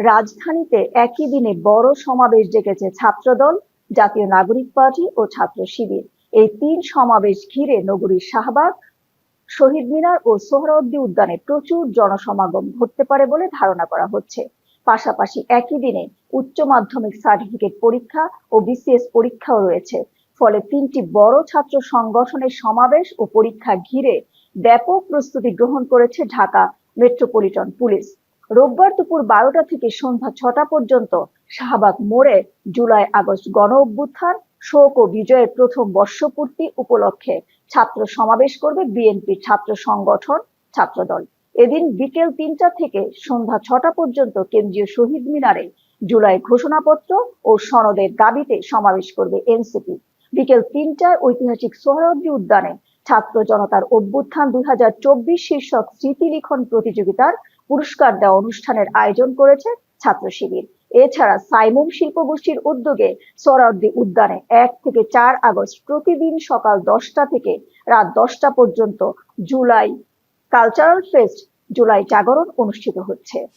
রাজধানীতে একই দিনে বড় সমাবেশ ডেকেছে ছাত্রদল, জাতীয় নাগরিক পার্টি ও ছাত্র শিবির। এই তিন সমাবেশ ঘিরে নগরীর শাহবাগ, শহীদ মিনার ও সোহরাওয়ার্দী উদ্যানে প্রচুর জনসমাগম ঘটতে পারে বলে ধারণা করা হচ্ছে। পাশাপাশি একই দিনে উচ্চ মাধ্যমিক সার্টিফিকেট পরীক্ষা ও বিসিএস পরীক্ষাও রয়েছে। ফলে তিনটি বড় ছাত্র সংগঠনের সমাবেশ ও পরীক্ষা ঘিরে ব্যাপক প্রস্তুতি গ্রহণ করেছে ঢাকা মেট্রোপলিটন পুলিশ। রোববার দুপুর 12টা থেকে সন্ধ্যা 6টা পর্যন্ত শাহবাগ মোড়ে জুলাই আগস্ট গণ অভ্যুত্থান, শোক ও বিজয়ের প্রথম বর্ষপূর্তি উপলক্ষে ছাত্র সমাবেশ করবে বিএনপির ছাত্র সংগঠন ছাত্রদল। এদিন বিকেল 3টা থেকে সন্ধ্যা 6টা পর্যন্ত কেন্দ্রীয় শহীদ মিনারে জুলাই ঘোষণাপত্র ও সনদের দাবিতে সমাবেশ করবে এনসিপি। বিকেল 3টায় ঐতিহাসিক সোহরাওয়ার্দী উদ্যানে ছাত্র জনতার অভ্যুত্থান 2024 শীর্ষক স্মৃতি লিখন প্রতিযোগিতার পুরস্কার দেওয়া অনুষ্ঠানের আয়োজন করেছে ছাত্র শিবির। এছাড়া সাইমুম শিল্পগোষ্ঠীর উদ্যোগে সোহরাওয়ার্দী উদ্যানে 1 থেকে 4 আগস্ট প্রতিদিন সকাল 10টা থেকে রাত 10টা পর্যন্ত জুলাই কালচারাল ফেস্ট, জুলাই জাগরণ অনুষ্ঠিত হচ্ছে।